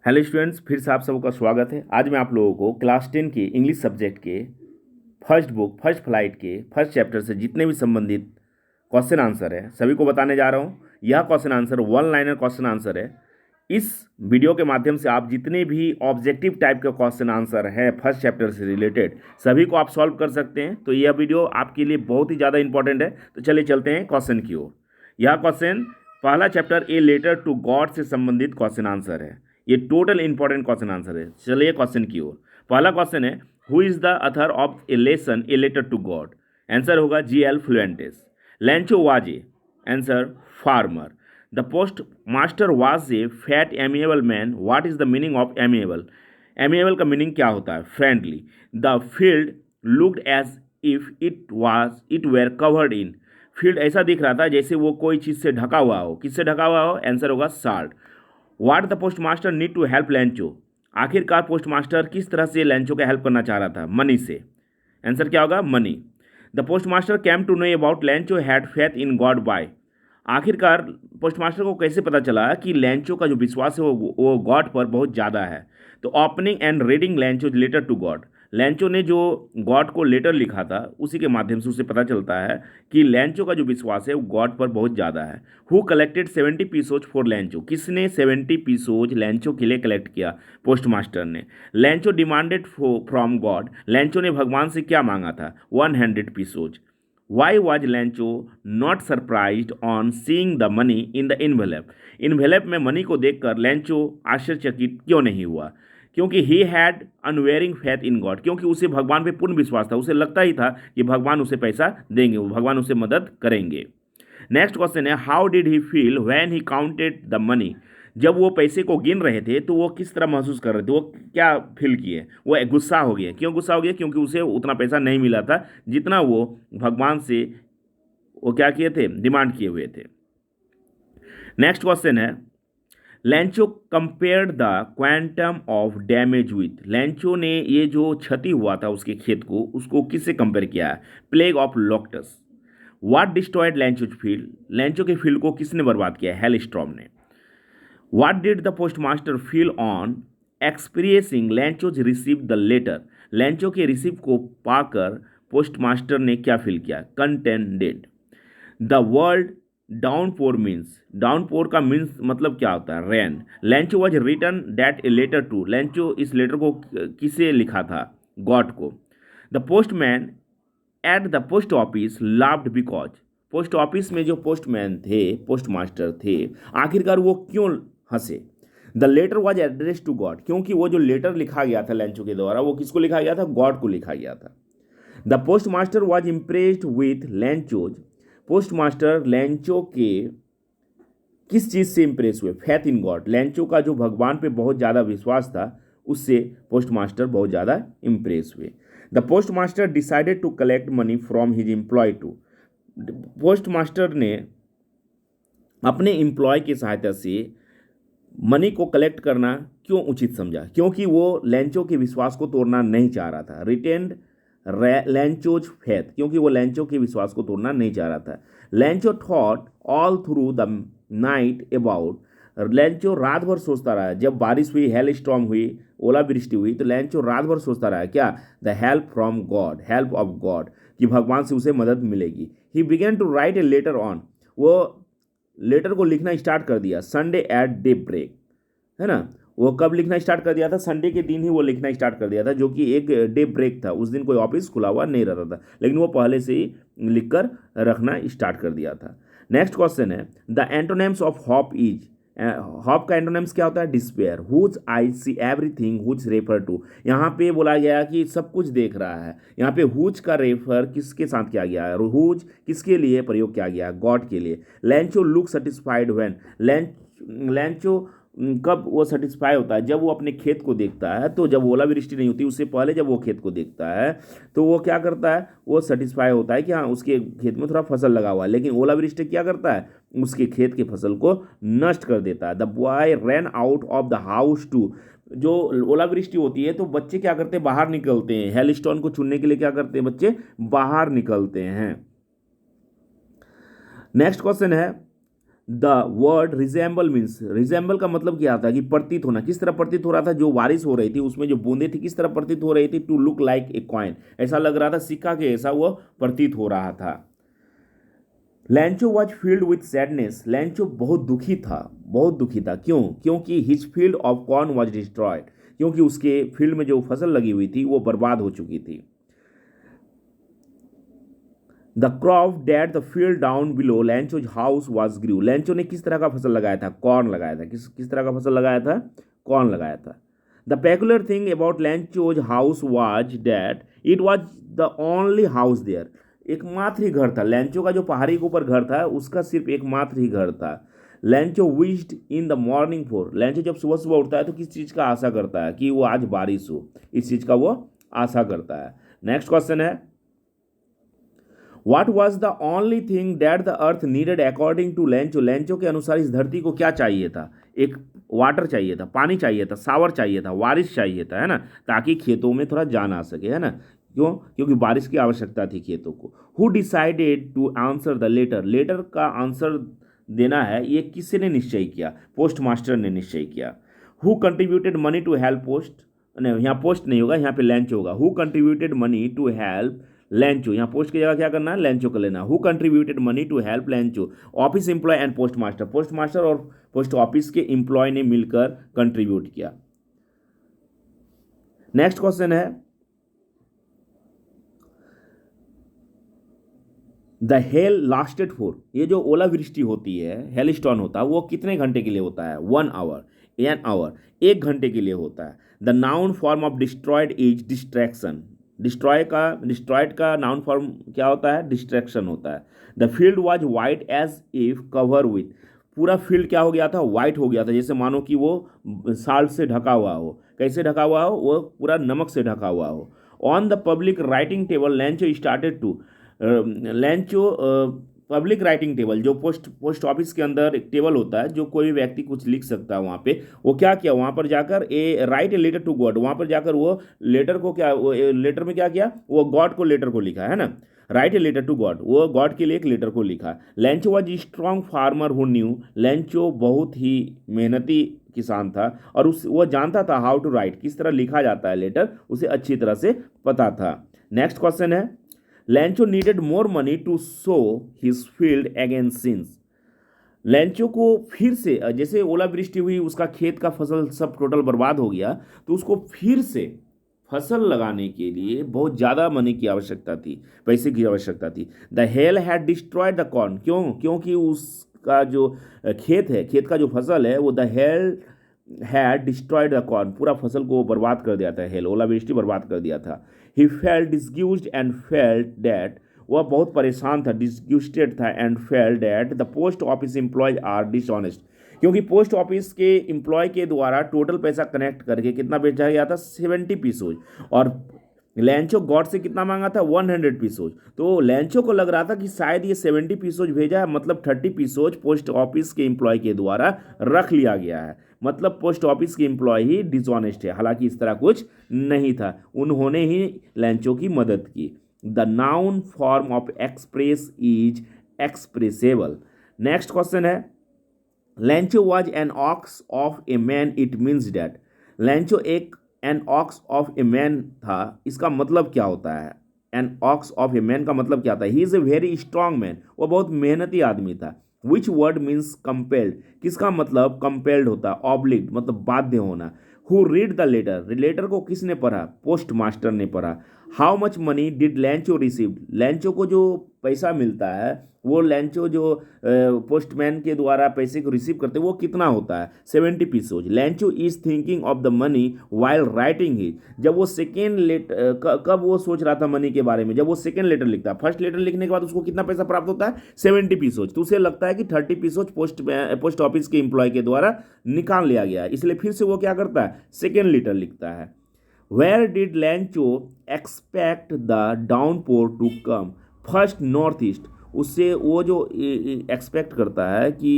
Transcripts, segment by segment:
Hello students, फिर से आप सबका स्वागत है। आज मैं आप लोगों को क्लास 10 के इंग्लिश सब्जेक्ट के फर्स्ट बुक फर्स्ट फ्लाइट के फर्स्ट चैप्टर से जितने भी संबंधित क्वेश्चन आंसर है सभी को बताने जा रहा हूँ। यह question answer one liner question answer है। इस वीडियो के माध्यम से आप जितने भी ऑब्जेक्टिव टाइप के क्वेश्चन आंसर है फर्स्ट चैप्टर से रिलेटेड सभी को आप सॉल्व कर सकते हैं। तो यह वीडियो आपके लिए बहुत ही ज़्यादा इंपॉर्टेंट है। तो चलिए चलते हैं क्वेश्चन की ओर। यह क्वेश्चन पहला chapter a letter to God से संबंधित क्वेश्चन आंसर है। ये टोटल इंपॉर्टेंट क्वेश्चन आंसर है। चलिए क्वेश्चन की ओर। पहला क्वेश्चन है, who is the author of a lesson a letter to God? Answer होगा G.L. Fuentes. Lencho was a, answer farmer. The post master was a fat amiable man. What is the meaning of amiable? Amiable का meaning क्या होता है? Friendly. The field looked as if it were covered in. Field ऐसा दिख रहा था जैसे वो कोई चीज़ से ढका हुआ हो। किससे ढका हुआ हो? आंसर होगा salt. What the post master need to help Lencho? आखिरकार पोस्ट मास्टर किस तरह से लैंचो का हेल्प करना चाह रहा था? मनी से। आंसर क्या होगा? Money. The post master came to know about Lencho had faith in God by. आखिरकार पोस्ट मास्टर को कैसे पता चला कि लैंचो का जो विश्वास है वो गॉड पर बहुत ज़्यादा है? तो opening and reading Lencho letter to God. Lencho ने जो गॉड को लेटर लिखा था उसी के माध्यम से उसे पता चलता है कि लैंचो का जो विश्वास है वो गॉड पर बहुत ज़्यादा है। Who collected 70 pesos for लैंचो? किसने 70 पीसोज लैंचो के लिए कलेक्ट किया? पोस्ट मास्टर ने। लैंचो डिमांडेड फ्रॉम गॉड। लैंचो ने भगवान से क्या मांगा था? 100 pesos. Why was लैंचो not surprised on seeing the money in the envelope? Envelope में मनी को देखकर लैंचो आश्चर्यचकित क्यों नहीं हुआ? क्योंकि he had unwearying faith in God. क्योंकि उसे भगवान पे पूर्ण विश्वास था। उसे लगता ही था कि भगवान उसे पैसा देंगे, वो भगवान उसे मदद करेंगे। नेक्स्ट क्वेश्चन है, how did he feel when he counted the money? जब वो पैसे को गिन रहे थे तो वो किस तरह महसूस कर रहे थे? वो क्या फील किए? वो गुस्सा हो गया। क्यों गुस्सा हो गया? क्योंकि उसे उतना पैसा नहीं मिला था जितना वो भगवान से वो क्या किए थे? डिमांड किए हुए थे। नेक्स्ट क्वेश्चन है, लैंचो compared the quantum of damage with. लैंचो ने ये जो क्षति हुआ था उसके खेत को, उसको किससे कंपेयर किया है? Plague of locusts. What destroyed Lencho's field? Lencho के फील्ड को किसने बर्बाद किया? हेलस्टॉर्म ने। What did the post master feel on experiencing Lencho's receive the letter? Lencho के रिसीव को पाकर पोस्ट मास्टर ने क्या फील किया? Contented. The world downpour means. Downpour का मीन्स मतलब क्या होता है? Rain. Lencho was return that a letter to. Lencho इस लेटर को किसे लिखा था? गॉड को। The postman at the post office laughed because. Post office में जो पोस्टमैन थे, पोस्ट मास्टर थे, आखिरकार वो क्यों हंसे? The letter was address to God. क्योंकि वो जो लेटर लिखा गया था लैंचो के द्वारा वो किसको लिखा गया था? गॉड को लिखा गया था। The post master was impressed with Lencho's. Post master Lencho के किस चीज़ से इंप्रेस हुए? Faith in God. लैंचो का जो भगवान पे बहुत ज़्यादा विश्वास था उससे पोस्ट मास्टर बहुत ज़्यादा इंप्रेस हुए। The post master decided to collect money from his employee to. Post master ने अपने एम्प्लॉय की सहायता से मनी को कलेक्ट करना क्यों उचित समझा? क्योंकि वो लैंचो के विश्वास को तोड़ना नहीं चाह रहा था। Retained Lencho's faith. क्योंकि वो लैंचो के विश्वास को तोड़ना नहीं चाह रहा था। लैंचो thought all through the night about. लैंचो रात भर सोचता रहा। जब बारिश हुई, हेल स्टॉर्म हुई, ओलावृष्टि हुई, तो लैंचो रात भर सोचता रहा क्या? The help from God, help of God, कि भगवान से उसे मदद मिलेगी। He began to write a letter on. वो लेटर को लिखना स्टार्ट कर दिया संडे एट डे ब्रेक, है ना। वो कब लिखना स्टार्ट कर दिया था? संडे के दिन ही वो लिखना स्टार्ट कर दिया था, जो कि एक डे ब्रेक था। उस दिन कोई ऑफिस खुला हुआ नहीं रहता था, लेकिन वो पहले से ही लिखकर रखना स्टार्ट कर दिया था। नेक्स्ट क्वेश्चन है, the antonyms of hope is. Hope का एंटोनेम्स क्या होता है? Despair. Whose eye see everything whose refer to. यहाँ पे बोला गया कि सब कुछ देख रहा है। यहाँ पे हुज का रेफर किसके साथ किया गया है? हुज किसके लिए प्रयोग किया गया? गॉड के लिए। लैंचो लुक सेटिस्फाइड व्हेन। लैंचो कब वो सेटिस्फाई होता है? जब वो अपने खेत को देखता है। तो जब ओलावृष्टि नहीं होती उससे पहले जब वो खेत को देखता है तो वो क्या करता है? वो सेटिस्फाई होता है कि हाँ उसके खेत में थोड़ा फसल लगा हुआ है। लेकिन ओलावृष्टि क्या करता है? उसके खेत की फसल को नष्ट कर देता है। The boy ran out of the house to. जो ओलावृष्टि होती है तो बच्चे क्या करते हैं? बाहर निकलते हैं। हेलस्टोन को चुनने के लिए क्या करते हैं? बच्चे बाहर निकलते हैं। नेक्स्ट क्वेश्चन है, the word resemble means, resemble का मतलब क्या आता है कि प्रतीत होना। किस तरह प्रतीत हो रहा था, जो बारिश हो रही थी उसमें जो बूंदें थी किस तरह प्रतीत हो रही थी, to look like a coin, ऐसा लग रहा था सिक्का के ऐसा वो प्रतीत हो रहा था। लैंचो वॉज फील्ड विथ सैडनेस, लैंचो बहुत दुखी था, बहुत दुखी था। क्यों? क्योंकि his field of corn was destroyed, क्योंकि उसके फील्ड में जो फसल लगी हुई थी वो बर्बाद हो चुकी थी। The crop that the field down below Lencho's house was grew, Lencho ने किस तरह का फसल लगाया था, कॉर्न लगाया था। किस तरह का फसल लगाया था, कॉर्न लगाया था। The peculiar thing about Lencho's house was that it was the only house there, एकमात्र ही घर था। लैंचो का जो पहाड़ी के ऊपर घर था उसका सिर्फ एकमात्र ही घर था। लैंचो wished in the morning for, लैंचो जब सुबह सुबह उठता है तो किस चीज़ का आशा करता है कि वो आज बारिश हो, इस चीज़ का वो आशा करता है। नेक्स्ट क्वेश्चन है, What was the only thing that the earth needed according to लैंचो, लैंचो के अनुसार इस धरती को क्या चाहिए था, एक वाटर चाहिए था, पानी चाहिए था, सावर चाहिए था, बारिश चाहिए था, है ना, ताकि खेतों में थोड़ा जान आ सके, है ना। क्यों? क्योंकि बारिश की आवश्यकता थी खेतों को। Who decided to answer the letter, letter का आंसर देना है ये किसी ने निश्चय किया, पोस्ट मास्टर ने निश्चय किया। Who contributed money to help post, नहीं यहाँ पोस्ट नहीं होगा, यहाँ पे लैंचो होगा। Who contributed money to help Lencho, यहाँ पोस्ट की जगह क्या करना है, लैंचो कर लेना। Who contributed money to help Lencho, office employee and post master, post master और पोस्ट ऑफिस के एम्प्लॉय ने मिलकर कंट्रीब्यूट किया। नेक्स्ट क्वेश्चन है, द हेल लास्टेड फॉर, ये जो ओलावृष्टि होती है, हेल स्टॉर्म होता है, वो कितने घंटे के लिए होता है, 1 आवर, एन आवर, 1 घंटे के लिए होता है। The noun form of destroyed is distraction, destroyed का नाउन फॉर्म क्या होता है, डिस्ट्रैक्शन होता है। The field was white as if cover with, पूरा फील्ड क्या हो गया था, वाइट हो गया था, जैसे मानो कि वो साल्ट से ढका हुआ हो। कैसे ढका हुआ हो, वो पूरा नमक से ढका हुआ हो। On the public writing table Lencho started to, Lencho public writing table, जो पोस्ट ऑफिस के अंदर एक टेबल होता है जो कोई व्यक्ति कुछ लिख सकता है वहाँ पे, वो क्या किया, वहाँ पर जाकर write a letter to God, वहाँ पर जाकर वो लेटर को क्या, वो लेटर में क्या किया, वो गॉड को लेटर को लिखा, है ना, write a letter to God, वो गॉड के लिए एक लेटर को लिखा। Lencho was strong farmer who knew, Lencho बहुत ही मेहनती किसान था और वो जानता था हाउ टू राइट, किस तरह लिखा जाता है लेटर, उसे अच्छी तरह से पता था। नेक्स्ट क्वेश्चन है, Lencho needed more money to sow his field again since, Lencho को फिर से, जैसे ओलावृष्टि हुई उसका खेत का फसल सब टोटल बर्बाद हो गया, तो उसको फिर से फसल लगाने के लिए बहुत ज़्यादा मनी की आवश्यकता थी, पैसे की आवश्यकता थी। The hell had destroyed the corn, क्यों? क्योंकि उसका जो खेत है, खेत का जो फसल है, वो the hell had destroyed the corn, पूरा फसल को बर्बाद कर दिया था, हेल ओलावृष्टि बर्बाद कर दिया था। He felt disgusted and felt that, वह बहुत परेशान था, डिसग्यूस्टेड था, and felt that the post office employees are dishonest, क्योंकि पोस्ट ऑफिस के एम्प्लॉय के द्वारा टोटल पैसा कनेक्ट करके कितना बेचा गया था, 70 पीसोज, और लैंचो गॉड से कितना मांगा था, 100 पीसोज। तो लैंचो को लग रहा था कि शायद ये 70 पीसोज भेजा है, मतलब 30 पीसोज पोस्ट ऑफिस के एम्प्लॉय के द्वारा रख लिया गया है, मतलब पोस्ट ऑफिस के एम्प्लॉय ही डिसऑनेस्ट है। हालांकि इस तरह कुछ नहीं था, उन्होंने ही लैंचो की मदद की। The noun form of express is expressible. Next question है, Lencho was an ox of a man, it means that, Lencho एक an ox of a man था, इसका मतलब क्या होता है, an ox of a man का मतलब क्या था, he is a very strong man, वो बहुत मेहनती आदमी था। विच वर्ड मीन्स कंपेल्ड, किसका मतलब कंपेल्ड होता है, ऑब्लिग्ड मतलब बाध्य होना। Who read the letter, letter को किसने पढ़ा, पोस्ट मास्टर ने पढ़ा। How much money did Lencho receive, Lencho को जो पैसा मिलता है, वो लैंचो जो पोस्टमैन के द्वारा पैसे को रिसीव करते वो कितना होता है, 70 pesos. Lencho is thinking of the money while writing he, जब वो सेकेंड लेटर, कब वो सोच रहा था मनी के बारे में, जब वो सेकेंड लेटर लिखता है। फर्स्ट लेटर लिखने के बाद उसको कितना पैसा प्राप्त होता है, 70 पीसोज, तो उसे लगता है कि 30 पीसोज पोस्ट ऑफिस के एम्प्लॉय के द्वारा निकाल लिया गया है, इसलिए फिर से वो क्या करता है, सेकेंड लेटर लिखता है। Where did Lencho expect the downpour to come, first north east, उससे वो जो एक्सपेक्ट करता है कि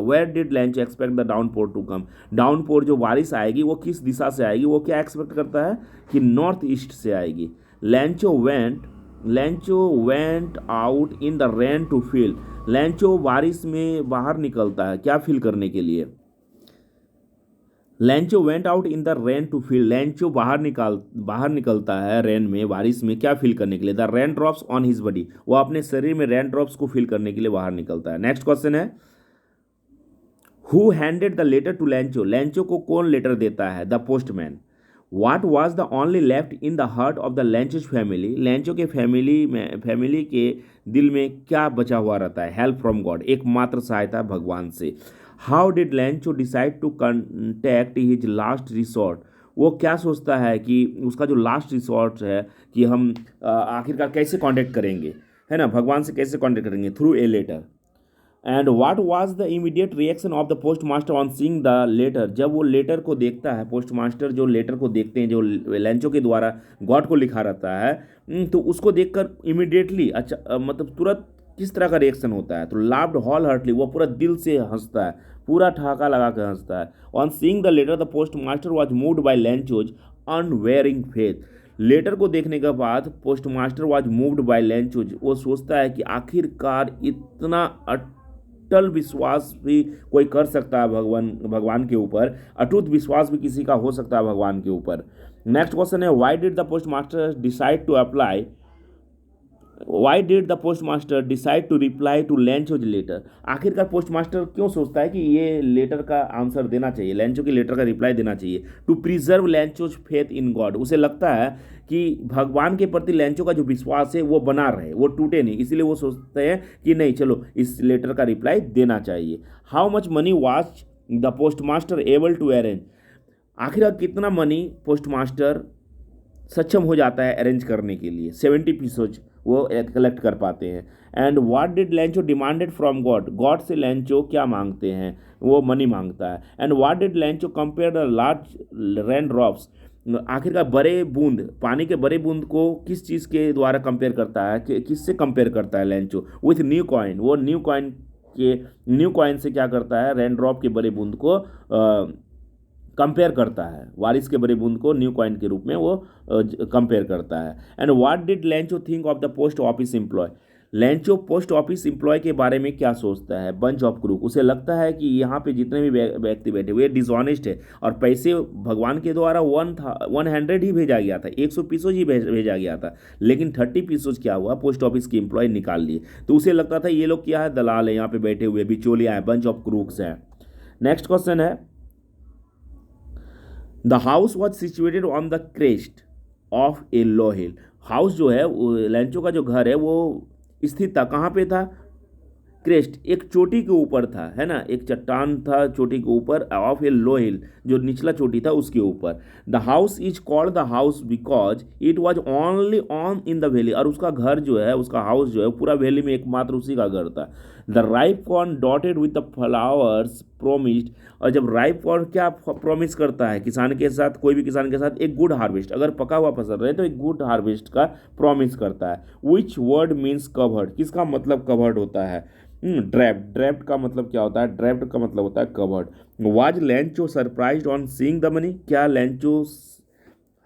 where did Lencho expect the downpour to come, downpour जो बारिश आएगी वो किस दिशा से आएगी, वो क्या एक्सपेक्ट करता है कि नॉर्थ ईस्ट से आएगी। Lencho went Lencho went out in the rain to feel. Lencho बारिश में बाहर निकलता है क्या फील करने के लिए। Lencho went out in the rain to feel. Lencho बाहर निकलता है रेन में, बारिश में, क्या फील करने के लिए। The rain drops on his body. वो अपने शरीर में रेन ड्रॉप्स को फील करने के लिए बाहर निकलता है। नेक्स्ट क्वेश्चन है who handed the letter to Lencho. Lencho को कौन लेटर देता है। The postman. What was the only left in the heart of the Lancho's family? लैंचो के फैमिली के दिल में क्या बचा हुआ रहता है। Help from God. एकमात्र सहायता भगवान से। How did Lencho decide to contact his last resort. वो क्या सोचता है कि उसका जो लास्ट रिसोर्ट है कि हम आखिरकार कैसे कांटेक्ट करेंगे, है ना, भगवान से कैसे कांटेक्ट करेंगे। Through a letter. And what was the immediate reaction of the post master on seeing the letter. जब वो लेटर को देखता है, पोस्ट मास्टर जो लेटर को देखते हैं जो लैंचो के द्वारा गॉड को लिखा रहता है, तो उसको देखकर इमीडिएटली मतलब तुरंत किस तरह का रिएक्शन होता है। तो लाफ्ड हॉल हार्टली। वो पूरा दिल से हंसता है, पूरा ठहाका लगा कर हंसता है। On seeing the letter the post master was moved by Lencho's unwavering faith. Letter को देखने के बाद post master was moved by Lencho's. वो सोचता है कि आखिरकार इतना अटल विश्वास भी कोई कर सकता है भगवान के ऊपर, अटूट विश्वास भी किसी का हो सकता है भगवान के ऊपर। Next question is why did the post master decide to apply why did the post master decide to reply to Lencho's letter. आखिरकार पोस्ट मास्टर क्यों सोचता है कि ये लेटर का आंसर देना चाहिए, लैंचो के लेटर का रिप्लाई देना चाहिए। To preserve Lencho's faith in God. उसे लगता है कि भगवान के प्रति लैंचो का जो विश्वास है वो बना रहे, वो टूटे नहीं, इसीलिए वो सोचते हैं कि नहीं चलो इस लेटर का रिप्लाई देना चाहिए। How much money was the post master able to arrange. आखिरकार कितना मनी पोस्ट मास्टर सक्षम हो जाता है अरेंज करने के लिए। 70 पीसोज वो कलेक्ट कर पाते हैं। And what did लैंचो demanded from God. God से लैंचो क्या मांगते हैं, वो मनी मांगता है। And what did लैंचो compare the large rain drops. आखिरकार बड़े बूंद, पानी के बड़े बूंद को किस चीज़ के द्वारा कंपेयर करता है, किससे कंपेयर करता है लैंचो। With new coin. वो न्यू कॉइन से क्या करता है, रेन ड्रॉप के बड़े बूंद को कंपेयर करता है, बारिश के बड़े बूंद को न्यू कॉइन के रूप में वो कंपेयर करता है। And what did Lencho think of the post office employee. Lencho post office employee के बारे में क्या सोचता है। Bunch of crook. उसे लगता है कि यहाँ पे जितने भी व्यक्ति बैठे हुए डिसऑनेस्ट है और पैसे भगवान के द्वारा 100 ही भेजा गया था, 100 पीसोज ही भेजा गया था, लेकिन 30 पीसोज क्या हुआ, पोस्ट ऑफिस के एम्प्लॉय निकाल लिए। तो उसे लगता था ये लोग क्या है, दलाल है, यहाँ पे बैठे हुए बिचौलिया है, बंच ऑफ क्रूक्स हैं। नेक्स्ट क्वेश्चन है the house was situated on the crest of A low hill. House जो है लैंचो का जो घर है वो स्थित था कहाँ पे था, क्रेस्ट, एक चोटी के ऊपर था, है ना, एक चट्टान था चोटी के ऊपर, ऑफ ए लो हिल, जो निचला चोटी था उसके ऊपर। The house is called the house because it was only on in the valley. और उसका घर जो है, उसका हाउस जो है पूरा वैली में एकमात्र उसी का घर था। The ripe corn dotted with the flowers promised. और जब राइप कॉर्न क्या प्रॉमिस करता है किसान के साथ, कोई भी किसान के साथ, एक गुड हार्वेस्ट, अगर पका हुआ फसल रहे तो एक गुड हार्वेस्ट का प्रॉमिस करता है। Which word means covered. किसका मतलब कवर्ड होता है, ड्रैप्ड। ड्रैप्ड का मतलब क्या होता है, ड्रैप्ड का मतलब होता है covered. Was लैंचो surprised on seeing the money. क्या लैंचो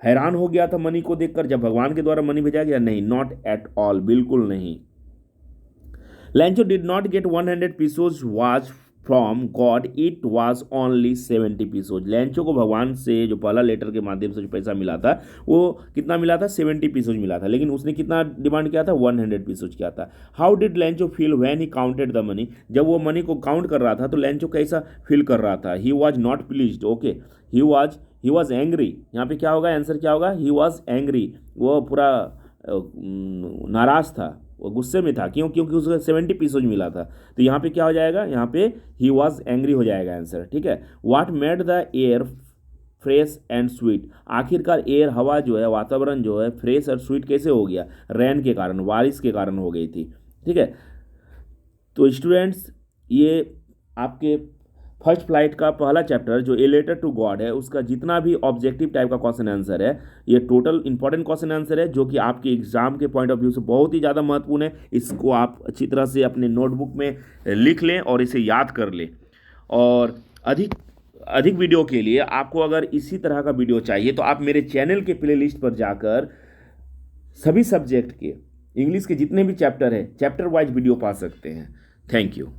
हैरान हो गया था मनी को देखकर जब भगवान के द्वारा मनी भेजा गया। नहीं, नॉट एट ऑल, बिल्कुल नहीं। लैंचो did not gate 100 pesos was from God, it was only 70 pesos. लैंचो को भगवान से जो पहला लेटर के माध्यम से जो पैसा मिला था वो कितना मिला था, 70 पीसोज मिला था, लेकिन उसने कितना डिमांड किया था, 100 पीसोज किया था। How did लैंचो feel when he counted the money. जब वो मनी को काउंट कर रहा था तो लैंचो कैसा फील कर रहा था। He was not pleased, okay, he was angry. यहाँ पे क्या होगा, आंसर क्या होगा, ही वॉज एंग्री। वो पूरा नाराज था, वो गुस्से में था, क्योंकि उसको 70 पीसोज मिला था। तो यहाँ पे क्या हो जाएगा, यहाँ पे ही वॉज एंग्री हो जाएगा आंसर, ठीक है। What made the air fresh and sweet. आखिरकार एयर, हवा जो है, वातावरण जो है, फ्रेश और स्वीट कैसे हो गया, रेन के कारण, बारिश के कारण हो गई थी, ठीक है। तो स्टूडेंट्स, ये आपके फर्स्ट फ्लाइट का पहला चैप्टर जो ए लेटर टू गॉड है उसका जितना भी ऑब्जेक्टिव टाइप का क्वेश्चन आंसर है, ये टोटल इंपॉर्टेंट क्वेश्चन आंसर है जो कि आपके एग्जाम के पॉइंट ऑफ व्यू से बहुत ही ज़्यादा महत्वपूर्ण है। इसको आप अच्छी तरह से अपने नोटबुक में लिख लें और इसे याद कर लें। और अधिक वीडियो के लिए आपको अगर इसी तरह का वीडियो चाहिए तो आप मेरे चैनल के प्लेलिस्ट पर जाकर सभी सब्जेक्ट के इंग्लिश के जितने भी चैप्टर है चैप्टर वाइज वीडियो पा सकते हैं। Thank you.